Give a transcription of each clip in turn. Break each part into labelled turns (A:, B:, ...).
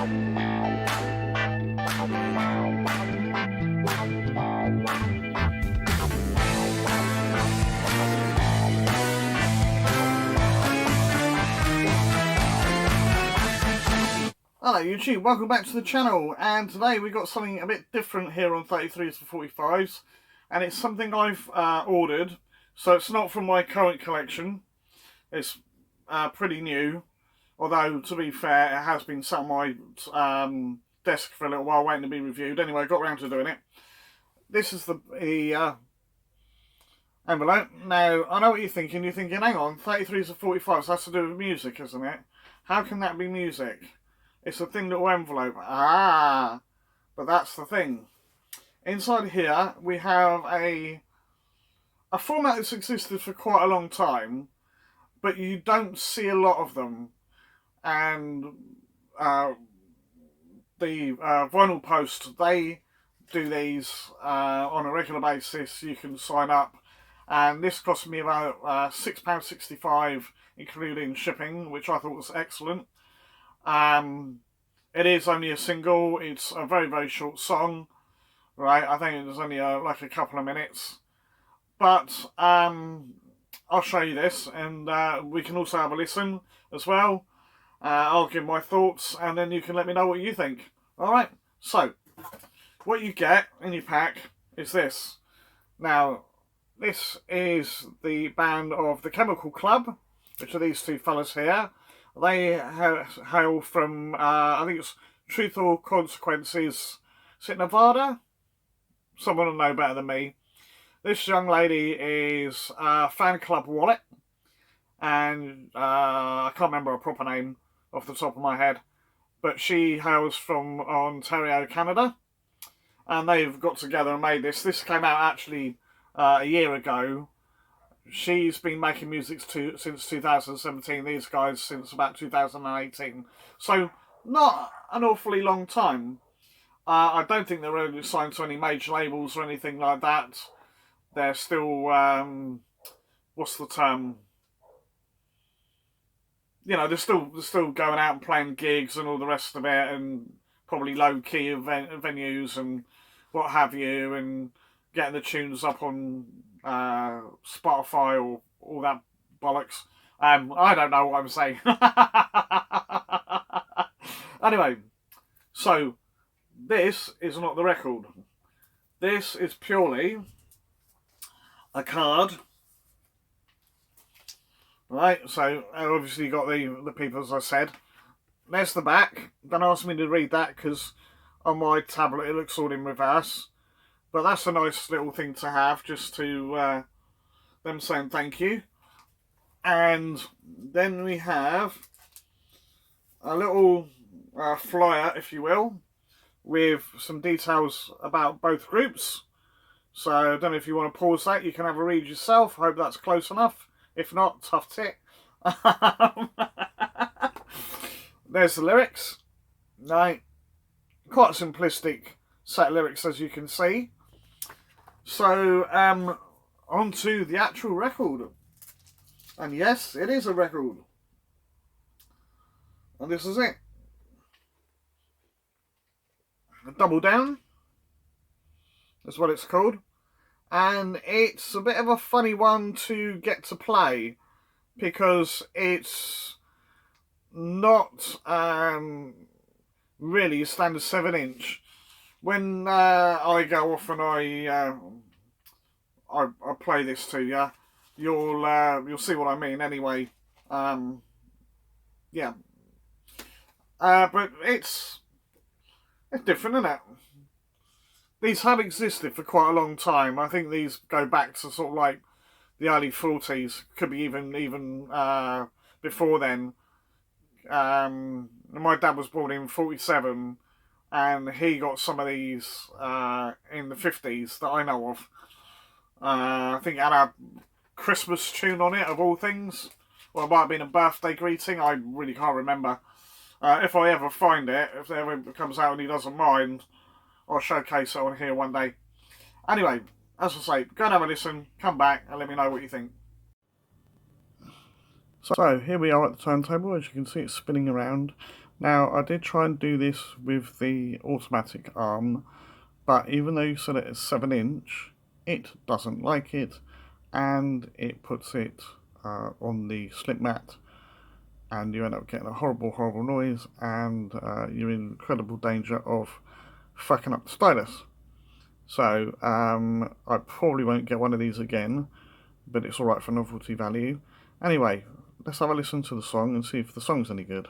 A: Hello YouTube, welcome back to the channel, and today we got something a bit different here on 33s to 45s, and it's something I've ordered, so it's not from my current collection. It's pretty new, although to be fair it has been sat on my desk for a little while waiting to be reviewed. Anyway, I got around to doing it. This is the envelope. Now I know what you're thinking, hang on, 33s to 45s, that's to do with music, isn't it? How can that be music? It's a thin little envelope. But that's the thing. Inside here we have a format that's existed for quite a long time, but you don't see a lot of them. And the Vinyl Post, they do these on a regular basis. You can sign up, and this cost me about £6.65 including shipping, which I thought was excellent. It is only a single. It's a very, very short song, right? I think it's only like a couple of minutes, but I'll show you this, and we can also have a listen as well. I'll give my thoughts, and then you can let me know what you think. Alright, so what you get in your pack is this. Now, this is the band of The Chemical Club, which are these two fellas here. They hail from, I think it's Truth or Consequences. Is it Nevada? Someone will know better than me. This young lady is Fan Club Wallet, and I can't remember her proper name off the top of my head, but she hails from Ontario, Canada, and they've got together and made this. This came out actually a year ago. She's been making music since 2017, these guys since about 2018. So, not an awfully long time. I don't think they're really signed to any major labels or anything like that. They're still, what's the term? You know, they're still going out and playing gigs and all the rest of it, and probably low-key venues and what have you, and getting the tunes up on Spotify or all that bollocks. I don't know what I'm saying. Anyway, so this is not the record. This is purely a card. Right, so obviously you got the people, as I said. There's the back. Don't ask me to read that because on my tablet it looks all in reverse. But that's a nice little thing to have, just to them saying thank you. And then we have a little flyer, if you will, with some details about both groups. So I don't know if you want to pause that. You can have a read yourself. I hope that's close enough. If not, tough tit. There's the lyrics. Right. Quite a simplistic set of lyrics, as you can see. So, on to the actual record. And yes, it is a record. And this is it. A Double Down. That's what it's called. And it's a bit of a funny one to get to play, because it's not really a standard 7-inch. When I go off and I play this to you, you'll see what I mean. Anyway, yeah. But it's different, isn't it? These have existed for quite a long time. I think these go back to sort of like the early 40s. Could be even before then. My dad was born in 47, and he got some of these in the 50s that I know of. I think it had a Christmas tune on it, of all things. Or it might have been a birthday greeting. I really can't remember. If I ever find it, if it ever comes out and he doesn't mind, I'll showcase it on here one day. Anyway, as I say, go and have a listen, come back and let me know what you think. So here we are at the turntable. As you can see, it's spinning around. Now, I did try and do this with the automatic arm, but even though you set it as 7-inch, it doesn't like it, and it puts it on the slip mat, and you end up getting a horrible, horrible noise, and you're in incredible danger of fucking up the stylus. So I probably won't get one of these again, but it's alright for novelty value. Anyway, let's have a listen to the song and see if the song's any good.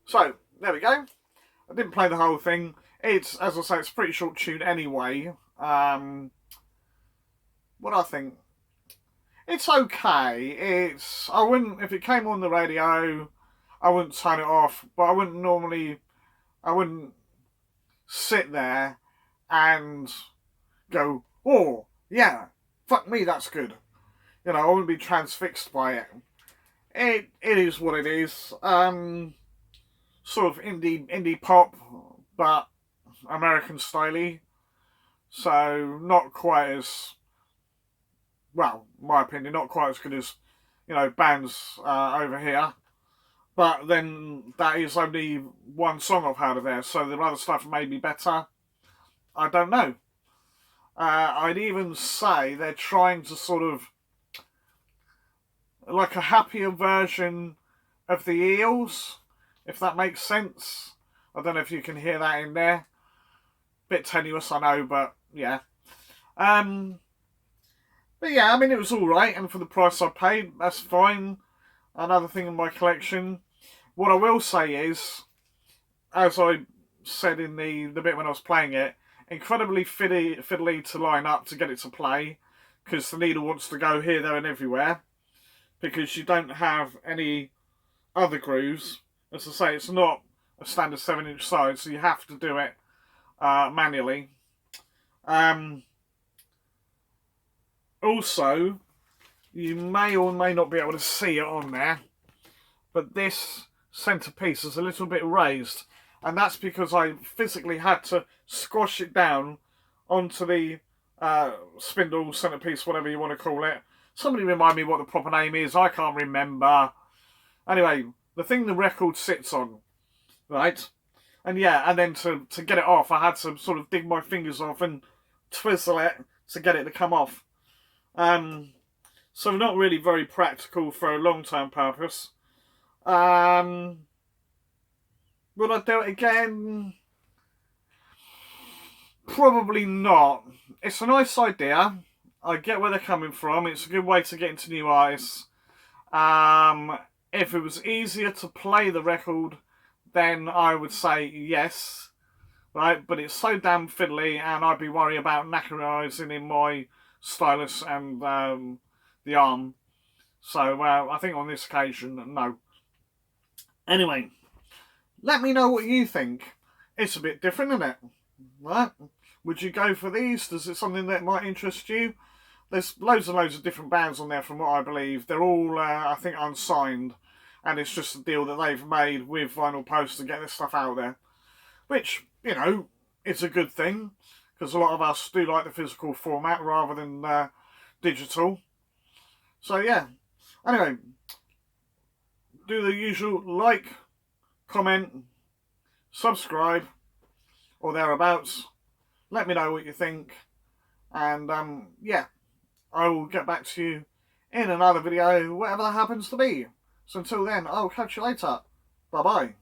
A: So, there we go. I didn't play the whole thing. It's, as I say, it's a pretty short tune anyway. What I think? It's okay. I wouldn't, if it came on the radio, I wouldn't turn it off, but I wouldn't sit there and go, oh, yeah, fuck me, that's good. You know, I wouldn't be transfixed by it. It is what it is. Sort of indie pop, but American styley. So not quite as, well, in my opinion, not quite as good as, you know, bands over here. But then that is only one song I've heard of theirs, so the other stuff may be better. I don't know. I'd even say they're trying to sort of, like a happier version of the Eels, if that makes sense. I don't know if you can hear that in there. Bit tenuous, I know, but yeah. But yeah, I mean, it was alright, and for the price I paid, that's fine. Another thing in my collection. What I will say is, as I said in the bit when I was playing it, incredibly fiddly to line up to get it to play, because the needle wants to go here, there and everywhere, because you don't have any other grooves. As I say, it's not a standard 7-inch size, so you have to do it manually. Also, you may or may not be able to see it on there, but this centerpiece is a little bit raised, and that's because I physically had to squash it down onto the spindle, centerpiece, whatever you want to call it. Somebody remind me what the proper name is, I can't remember. Anyway, the thing the record sits on, right? And yeah, and then to get it off, I had to sort of dig my fingers off and twizzle it to get it to come off. So not really very practical for a long-term purpose. Would I do it again? Probably not. It's a nice idea. I get where they're coming from. It's a good way to get into new artists. If it was easier to play the record, then I would say yes. Right? But it's so damn fiddly, and I'd be worried about knackerising in my stylus and the arm. So I think on this occasion, no. Anyway, let me know what you think. It's a bit different, isn't it? Right? Would you go for these? Is it something that might interest you? There's loads and loads of different bands on there from what I believe. They're all, I think, unsigned. And it's just a deal that they've made with Vinyl Post to get this stuff out there. Which, you know, it's a good thing. Because a lot of us do like the physical format rather than digital. So, yeah. Anyway, do the usual like, comment, subscribe, or thereabouts. Let me know what you think. And yeah, I will get back to you in another video, whatever that happens to be. So until then, I'll catch you later. Bye bye.